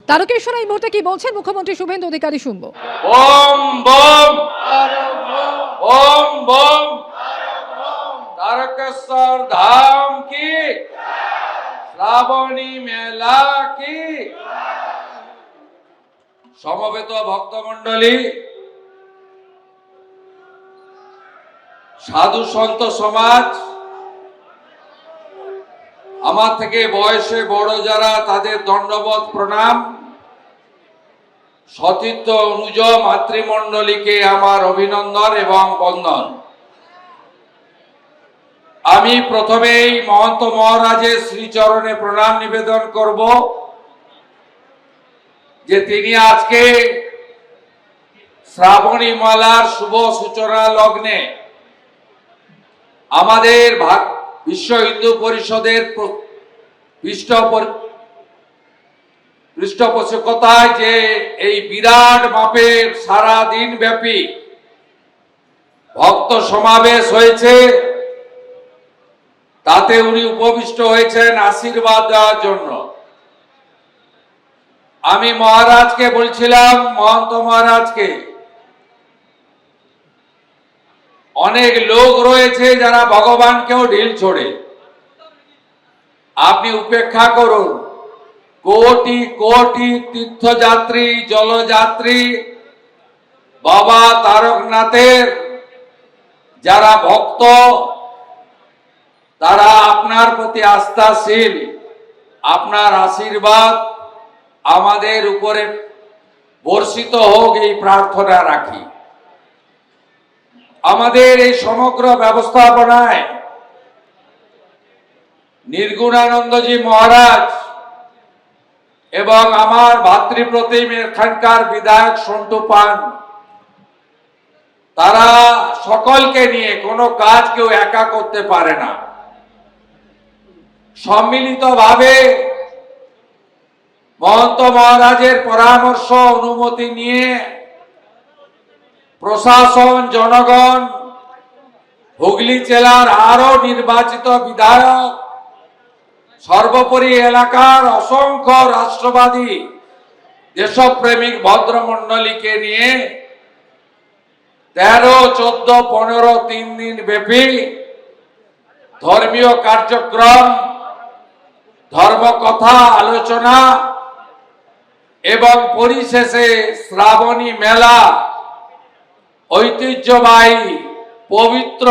তারকেশ্বর এই মুহূর্তে কি বলছেন মুখ্যমন্ত্রী শুভেন্দু অধিকারী শুনবো। ওম বম ওম বম तारकेश्वर धाम की श्रावणी मेला की সমবেত ভক্তমণ্ডলী, সাধু সন্ত সমাজ, আমার থেকে বয়সে বড় যারা তাদের দণ্ডবত প্রণাম, সতীর্থ অনুজ মাতৃমণ্ডলীকে আমার অভিনন্দন এবং বন্দন। আমি প্রথমেই মহন্ত মহারাজের শ্রীচরণে প্রণাম নিবেদন করব যে তিনি আজকে শ্রাবণী মেলার শুভ সূচনা লগ্নে আমাদের বিশ্ব হিন্দু পরিষদের পৃষ্ঠপোষকতায় যে এই বিরাট মাপের সারা দিন ব্যাপী ভক্ত সমাবেশ হয়েছে, তাতে উনি উপবিষ্ট হয়েছেন আশীর্বাদ দেওয়ার জন্য। আমি মহারাজকে বলছিলাম, মহন্ত মহারাজকে, অনেক লোক রয়েছে যারা ভগবানকেও ঢিল ছোড়ে, আপনি উপেক্ষা করুন। কোটি কোটি তীর্থযাত্রী, জলযাত্রী, বাবা তারকনাথের যারা ভক্ত, তারা আপনার প্রতি আস্থাশীল। আপনার আশীর্বাদ আমাদের উপরে বর্ষিত হোক এই প্রার্থনা রাখি। আমাদের এই সমগ্র ব্যবস্থাপনায় নির্গুণানন্দজি মহারাজ এবং আমার ভাতৃপ্রতিম এখানকার বিধায়ক সন্টু পান, তারা সকলকে নিয়ে কোনো কাজ কেউ একা করতে পারে না। সম্মিলিতভাবে মহন্ত মহারাজের পরামর্শ অনুমতি নিয়ে প্রশাসন, জনগণ, হুগলি জেলার আরো নির্বাচিত বিধায়ক, সর্বোপরি এলাকার অসংখ্য রাষ্ট্রবাদী দেশপ্রেমিক ভদ্রমণ্ডলীকে নিয়ে 13, 14, 15, 3 দিন ব্যাপী ধর্মীয় কার্যক্রম, ধর্মকথা, আলোচনা এবং পরিশেষে শ্রাবণী মেলা ঐতিহ্যবাহী, পবিত্র,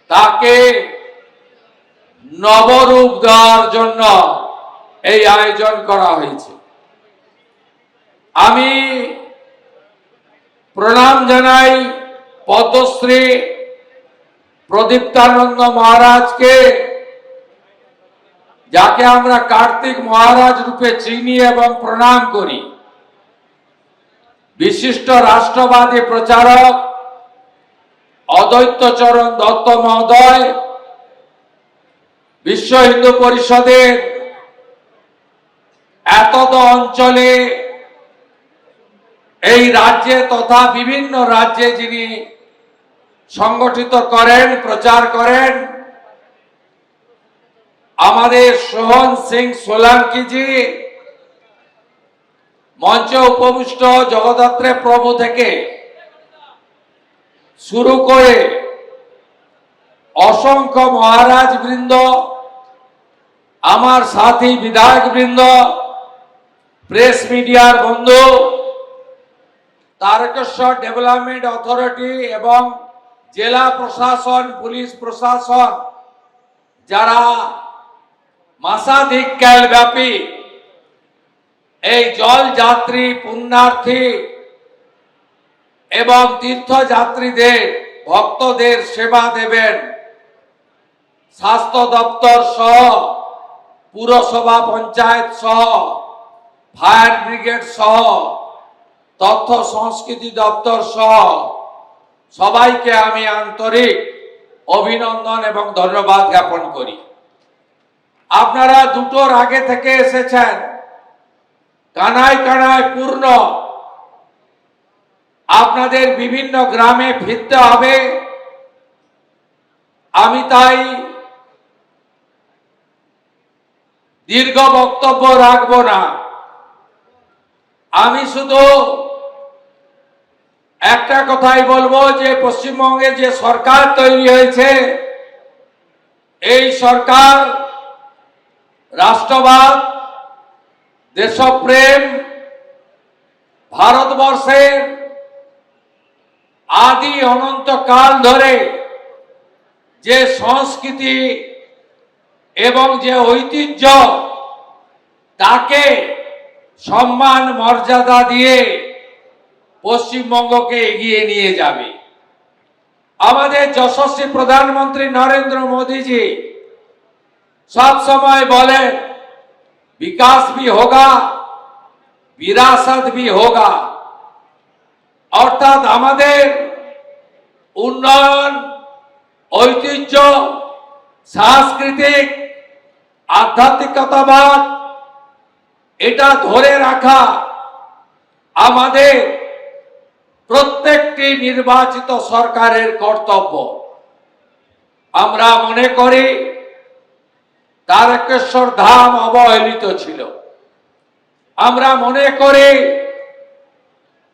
তাকে নবরূপ দেওয়ার জন্য এই আয়োজন করা হয়েছে। আমি প্রণাম জানাই পদ্মশ্রী প্রদীপ্তানন্দ মহারাজকে, যাকে আমরা কার্তিক মহারাজ রূপে চিনি এবং প্রণাম করি। বিশিষ্ট রাষ্ট্রবাদী প্রচারক অদ্বৈতচরণ দত্ত মহোদয়, বিশ্ব হিন্দু পরিষদের এতদ অঞ্চলে, এই রাজ্যে তথা বিভিন্ন রাজ্যে যিনি সংগঠিত করেন, প্রচার করেন, আমাদের সোহন সিং সোলাঙ্কিজি, মঞ্চে উপবিষ্ট জগদ্ধাত্রী প্রভু থেকে শুরু করে অসংখ্য মহারাজ বৃন্দ, আমার সাথী বিধায়ক বৃন্দ, প্রেস মিডিয়ার বন্ধু, তারকেশ্বর ডেভেলপমেন্ট অথরিটি এবং জেলা প্রশাসন, পুলিশ প্রশাসন, যারা মাসাধিক কাল ব্যাপী এই জল যাত্রী, পুণ্যার্থী এবং তীর্থযাত্রীদের, ভক্তদের সেবা দেবেন, স্বাস্থ্য দপ্তর সহ, পুরসভা, পঞ্চায়েত সহ, ফায়ার ব্রিগেড সহ, তথ্য সংস্কৃতি দপ্তর সহ সবাইকে আমি আন্তরিক অভিনন্দন এবং ধন্যবাদ জ্ঞাপন করি। আপনারা দুটোর আগে থেকে এসেছেন, কানায় কানায় পূর্ণ। আপনাদের বিভিন্ন গ্রামে ফিরতে হবে। আমি তাই দীর্ঘ বক্তব্য রাখবো না, আমি শুধু একটা কথাই বলবো যে পশ্চিমবঙ্গে যে সরকার তৈরি হয়েছে, এই সরকার রাষ্ট্রবাদ, দেশপ্রেম, ভারতবর্ষের আদি অনন্তকাল ধরে যে সংস্কৃতি এবং যে ঐতিহ্য, তাকে সম্মান মর্যাদা দিয়ে পশ্চিমবঙ্গকে এগিয়ে নিয়ে যাবে। আমাদের যশস্বী প্রধানমন্ত্রী নরেন্দ্র মোদীজি সব সময় বলেন, বিকাশ भी होगा, বিরাসত भी होगा। অর্থাৎ আমাদের উন্নয়ন, ঐতিহ্য, সাংস্কৃতিক, আধ্যাত্মিকতাবাদ, এটা ধরে রাখা আমাদের প্রত্যেকটি নির্বাচিত সরকারের কর্তব্য। আমরা মনে করি তারকেশ্বর ধাম অবহেলিত ছিল। আমরা মনে করি,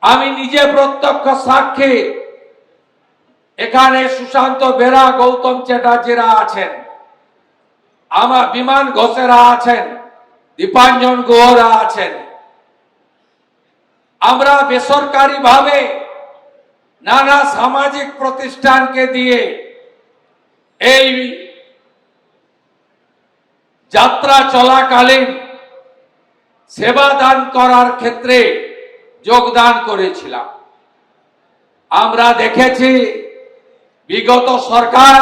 আমি নিজে প্রত্যক্ষ সাক্ষী, এখানে সুশান্ত বেরা, গৌতম চ্যাটার্জিরা আছেন, আমার বিমান ঘোষেরা আছেন, দীপাঞ্জন গুহরা আছেন। আমরা বেসরকারি ভাবে নানা সামাজিক প্রতিষ্ঠানকে দিয়ে এই যাত্রা চলাকালীন সেবা দান করার ক্ষেত্রে যোগদান করেছিলাম। আমরা দেখেছি বিগত সরকার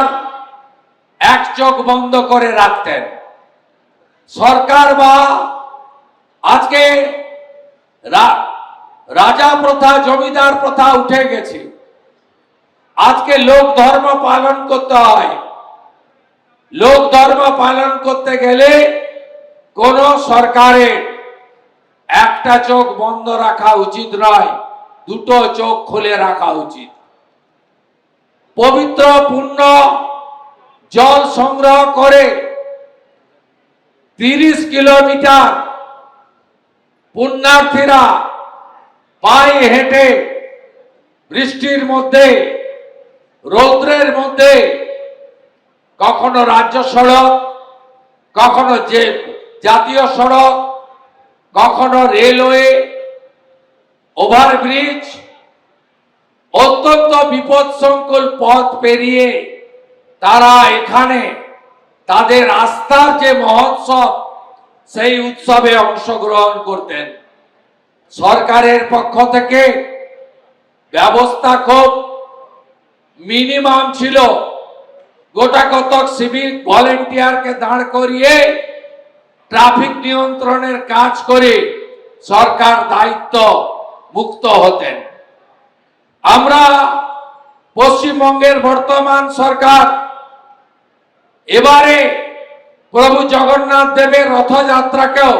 এক চোখ বন্ধ করে রাখতেন। সরকার বা আজকে রাজা প্রথা, জমিদার প্রথা উঠে গেছে। আজকে লোক ধর্ম পালন করতে হয়। লোক ধর্ম পালন করতে গেলে কোন সরকারের একটা চোখ বন্ধ রাখা উচিত নয়, দুটো চোখ খুলে রাখা উচিত। পবিত্র পুণ্য জল সংগ্রহ করে 30 কিলোমিটার পুণ্যার্থীরা পায়ে হেঁটে বৃষ্টির মধ্যে, রৌদ্রের মধ্যে, কখনো রাজ্য সড়ক, কখনো যে জাতীয় সড়ক, কখনো রেলওয়ে, ওভারব্রিজ, অত্যন্ত বিপদসংকুল পথ পেরিয়ে তারা এখানে তাদের আস্থার যে মহোৎসব, সেই উৎসবে অংশগ্রহণ করতেন। সরকারের পক্ষ থেকে ব্যবস্থা খুব মিনিমাম ছিল। গোটা কতক সিভিক ভলেন্টিয়ারকে দাঁড় করিয়ে ট্রাফিক নিয়ন্ত্রণের কাজ করে সরকার দায়িত্ব মুক্ত হতেন। আমরা পশ্চিমবঙ্গের বর্তমান সরকার এবারে প্রভু জগন্নাথ দেবের রথযাত্রাকেও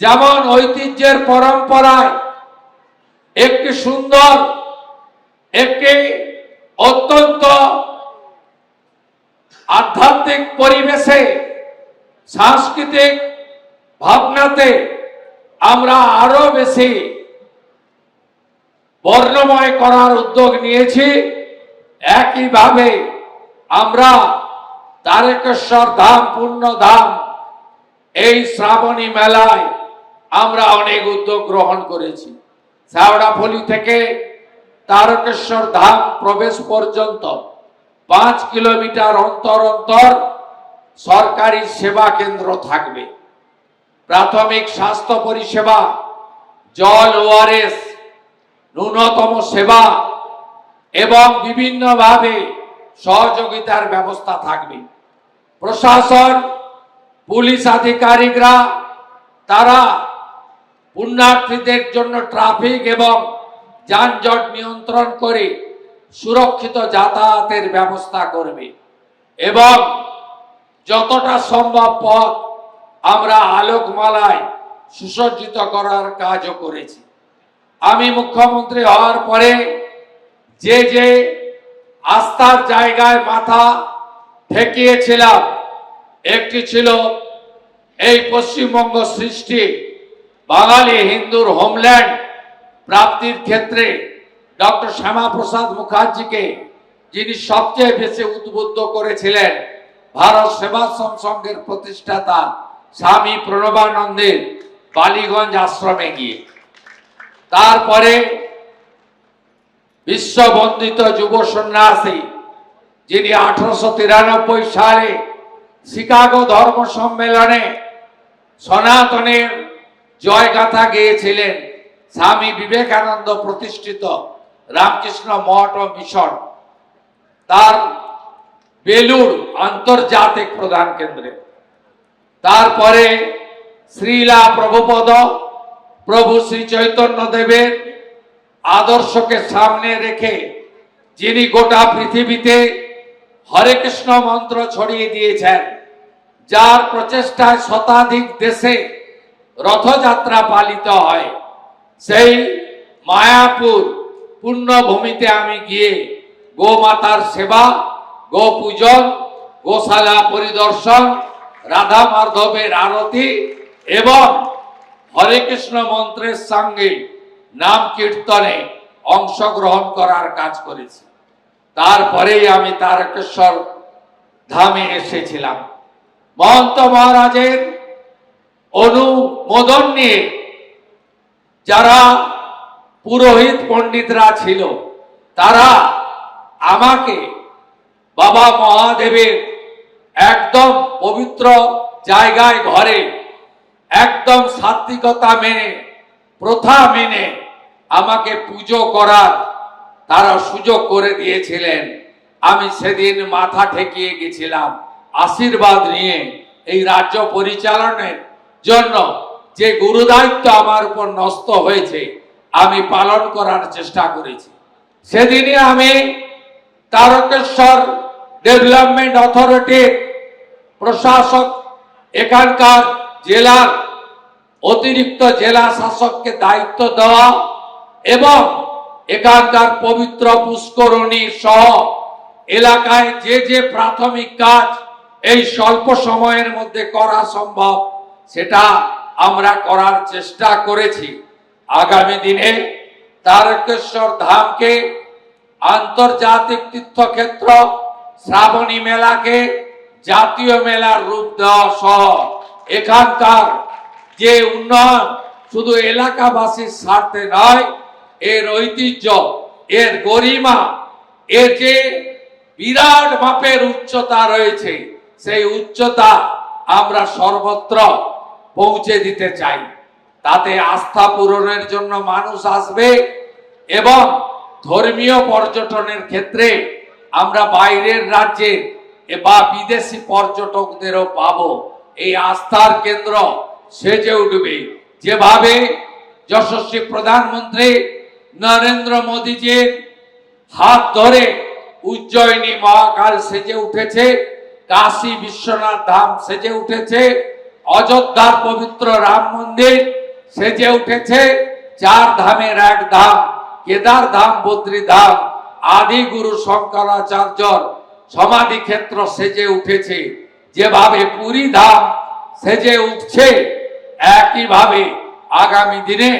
যেমন ঐতিহ্যের পরম্পরায় একটি সুন্দর, একটি অত্যন্ত আধ্যাত্মিক পরিবেশে, সাংস্কৃতিক ভাবনাতে আমরা আরো বেশি বর্ণময় করার উদ্যোগ নিয়েছি। একইভাবে আমরা তারকেশ্বর ধাম, পূর্ণ ধাম, এই শ্রাবণী মেলায় আমরা অনেক উদ্যোগ গ্রহণ করেছি। শেওড়াফুলি থেকে তারকেশ্বর ধাম প্রবেশ পর্যন্ত 5 কিলোমিটার অন্তর অন্তর সরকারি সেবা কেন্দ্র থাকবে। প্রাথমিক স্বাস্থ্য পরিষেবা, জল, ওআরএস, ন্যূনতম সেবা এবং বিভিন্নভাবে সহযোগিতার ব্যবস্থা থাকবে। প্রশাসন, পুলিশ আধিকারিকরা তারা পুণ্যার্থীদের জন্য ট্রাফিক এবং যানজট নিয়ন্ত্রণ করে সুরক্ষিত যাতায়াতের ব্যবস্থা করবে এবং যতটা সম্ভব পথ আমরা আলোকমালায় সুসজ্জিত করার কাজও করেছি। আমি মুখ্যমন্ত্রী হওয়ার পরে যে যে আস্থার জায়গায় মাথা ঠেকিয়েছিলাম, একটি ছিল এই পশ্চিমবঙ্গ সৃষ্টি বাঙালি হিন্দুর হোমল্যান্ড প্রাপ্তির ক্ষেত্রে ডক্টর শ্যামাপ্রসাদ মুখার্জিকে যিনি সবচেয়ে বেশি উদ্বুদ্ধ করেছিলেন, ভারত সেবাশ্রম সংঘের প্রতিষ্ঠাতা স্বামী প্রণবানন্দের বালিগঞ্জ আশ্রমে গিয়ে, তারপরে বিশ্ববন্দিত যুব সন্ন্যাসী যিনি 1893 সালে শিকাগো ধর্ম সম্মেলনে সনাতনের জয়গাথা গেয়েছিলেন, স্বামী বিবেকানন্দ প্রতিষ্ঠিত রামকৃষ্ণ মঠ ও মিশন তার বেলুড় আন্তর্জাতিক প্রধান কেন্দ্রে, তারপরে শ্রীলা প্রভুপদ প্রভু শ্রী চৈতন্য দেবের আদর্শকে সামনে রেখে যিনি গোটা পৃথিবীতে হরে কৃষ্ণ মন্ত্র ছড়িয়ে দিয়েছেন, যার প্রচেষ্টায় শতাধিক দেশে রথযাত্রা পালিত হয়, সেই মায়াপুর পুণ্যভূমিতে আমি গিয়ে গোমাতার সেবা, গো পূজন, গোশালা পরিদর্শন, রাধা মাধবের আরতি এবং হরে কৃষ্ণ মন্ত্রের সঙ্গে নাম কীর্তনে অংশগ্রহণ করার কাজ করেছি। তারপরেই আমি তারকেশ্বর ধামে এসেছিলাম। মহন্ত মহারাজের অনুমোদন নিয়ে যারা পুরোহিত পণ্ডিতরা ছিল, তারা আমাকে বাবা মহাদেবের একদম পবিত্র জায়গায় ঘরে একদম সাত্বিকতা মেনে, প্রথা মেনে আমাকে পুজো করার তারা সুযোগ করে দিয়েছিলেন। আমি সেদিন মাথা ঠেকিয়ে গেছিলাম, আশীর্বাদ নিয়ে এই রাজ্য পরিচালনের জন্য যে গুরুদায়িত্ব আমার উপর ন্যস্ত হয়েছে আমি পালন করার চেষ্টা করেছি। সেদিনই আমি তারকেশ্বর ডেভেলপমেন্ট অথরিটির প্রশাসক, এখানকার জেলার অতিরিক্ত জেলা শাসককে দায়িত্ব দেওয়া এবং এখানকার পবিত্র পুষ্করণী সহ এলাকায় যে যে প্রাথমিক কাজ এই স্বল্প সময়ের মধ্যে করা সম্ভব সেটা আমরা করার চেষ্টা করেছি। আগামী দিনে তারকেশ্বর ধামকে আন্তর্জাতিক তীর্থক্ষেত্র, শ্রাবণী মেলাকে জাতীয় মেলার রূপ দেওয়া সহ এখানকার যে উন্নয়ন শুধু এলাকাবাসীর স্বার্থে নয়, এর ঐতিহ্য, এর গরিমা, এর যে বিরাট মাপের উচ্চতা রয়েছে, সেই উচ্চতা আমরা সর্বত্র পৌঁছে দিতে চাই। তাতে আস্থা পূরণের জন্য মানুষ আসবে এবং ধর্মীয় পর্যটনের ক্ষেত্রে আমরা বাইরের রাজ্যে বা বিদেশি পর্যটকদেরও পাবো। এই আস্থার কেন্দ্র সেজে উঠবে, যেভাবে যশস্বী প্রধানমন্ত্রী নরেন্দ্র মোদীজির হাত ধরে উজ্জয়িনী মহাকাল সেজে উঠেছে, কাশী বিশ্বনাথ ধাম সেজে উঠেছে, অযোধ্যার পবিত্র রাম মন্দির সেজে উঠেছে, 4 ধামের 1 ধাম কেদার ধাম, বদ্রী ধাম, আদি গুরু শঙ্করাচার্যর সমাধি ক্ষেত্র সেজে উঠেছে। যেভাবে পুরী ধাম সেজে উঠছে, একইভাবে আগামী দিনে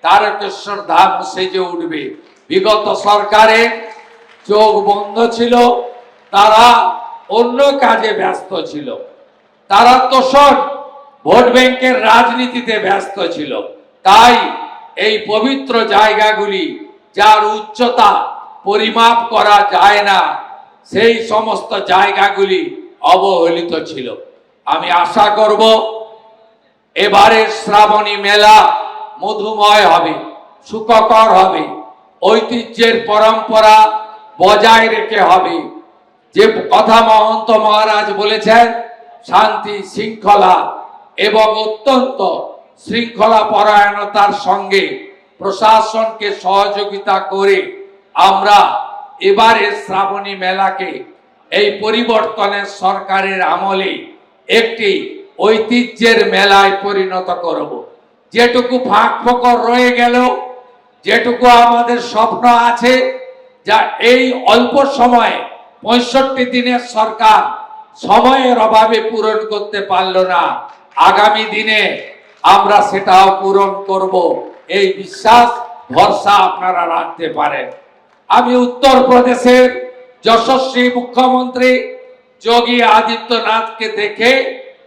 তারকেশ্বর ধাম সেজে উঠবে। বিগত সরকারের চোখ বন্ধ ছিল, তারা অন্য কাজে ব্যস্ত ছিল, তারা তোষণ ভোট ব্যাংকের রাজনীতিতে ব্যস্ত ছিল। তাই এই পবিত্র জায়গাগুলি যার উচ্চতা পরিমাপ করা যায় না, সেই সমস্ত জায়গাগুলি অবহেলিত ছিল। আমি আশা করব এবারের শ্রাবণী মেলা মধুময় হবে, সুখকর হবে, ঐতিহ্যের পরম্পরা বজায় রেখে হবে। যে কথা মহন্ত মহারাজ বলেছেন, শান্তি শৃঙ্খলা এবং অত্যন্ত শৃঙ্খলা পরায়ণতার সঙ্গে প্রশাসনকে সহযোগিতা করে আমরা এবারে শ্রাবণী মেলাকে এই পরিবর্তনের সরকারের আমলে একটি ঐতিহ্যের মেলায় পরিণত করব। যেটুকু ফাঁক ফোকর রয়ে গেল, যেটুকু আমাদের স্বপ্ন আছে, যা এই অল্প সময়ে 65 দিনের সরকার সময়ের অভাবে পূরণ করতে পারল না, আগামী দিনে আমরা সেটাও পূরণ করব, এই বিশ্বাস ভরসা আপনারা রাখতে পারেন। আমি উত্তরপ্রদেশের যশস্বী মুখ্যমন্ত্রী যোগী আদিত্যনাথকে দেখে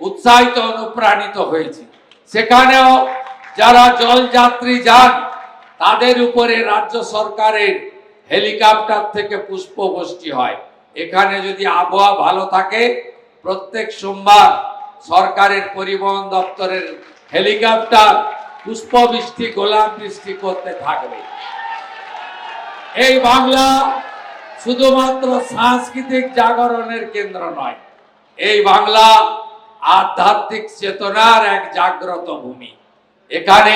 উৎসাহিত অনুপ্রাণিত হয়েছি। সেখানেও যারা জলযাত্রী যান তাদের উপরে রাজ্য সরকারের হেলিকপ্টার থেকে পুষ্পবৃষ্টি হয়। এখানে যদি আবহাওয়া ভালো থাকে প্রত্যেক সোমবার সরকারের পরিবহন দপ্তরের হেলিকপ্টার পুষ্পবৃষ্টি গোলাপ বৃষ্টি করতে থাকবে। এই বাংলা শুধুমাত্র সাংস্কৃতিক জাগরণের কেন্দ্র নয়, এই বাংলা আধ্যাত্মিক চেতনার এক জাগ্রত ভূমি। এখানে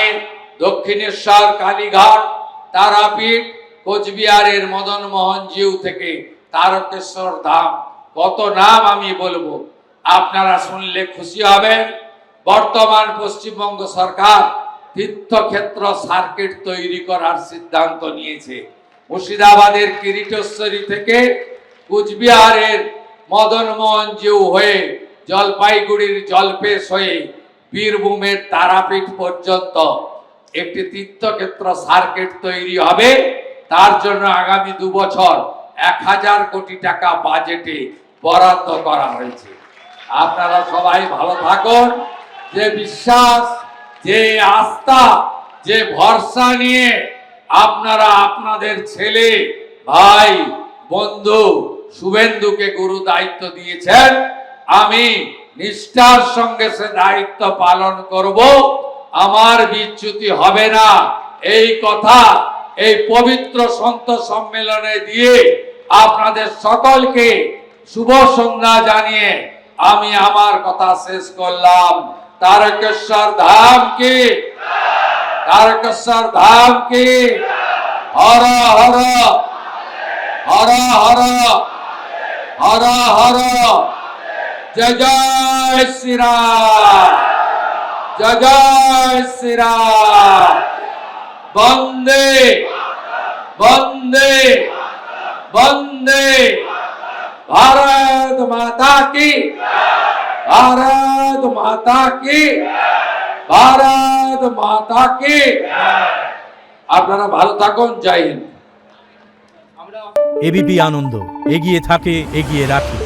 দক্ষিণেশ্বর, কালীঘাট, তারাপীঠ, কোচবিহারের মদন মোহন জিউ থেকে তারকেশ্বর ধাম, কত নাম আমি বলবো, আপনারা শুনলে খুশি হবেন। বর্তমান পশ্চিমবঙ্গ সরকার তীর্থক্ষেত্র সার্কিট তৈরি করার সিদ্ধান্ত নিয়েছে। মুর্শিদাবাদের কিরিটেশ্বরী থেকে কুচবিহারের মদন মোহন জিউ হয়ে জলপাইগুড়ির জলপেশ হয়ে বীরভূমের তারাপীঠ পর্যন্ত একটি তীর্থক্ষেত্র সার্কিট তৈরি হবে। তার জন্য আগামী 2 বছর 1000 কোটি টাকা বাজেটে বরাদ্দ করা হয়েছে। আপনারা সবাই ভালো থাকুন। যে বিশ্বাস, যে আস্থা, যে ভরসা নিয়ে আপনারা আপনাদের ছেলে, ভাই, বন্ধু শুভেন্দুকে গুরু দায়িত্ব দিয়েছেন, আমি নিষ্ঠার সঙ্গে সে দায়িত্ব পালন করব। আমার বিচ্যুতি হবে না, এই কথা এই পবিত্র সন্ত সম্মেলনে দিয়ে আপনাদের সকলকে শুভ সন্ধ্যা জানিয়ে আমি আমার কথা শেষ করলাম। তারকেশ্বর ধাম কি, তারকেশ্বর ধাম কি, হর হর হর হর হর হর, জয় জয় শ্রীরাম, জয় জয় শ্রীরাম। বন্দে বন্দে বন্দে भारत माता की, भारत माता की, भारत माता की। আপনারা ভালো থাকুন, জয় হিন্দ। এবিপি আনন্দ, এগিয়ে থাকে, এগিয়ে রাখে।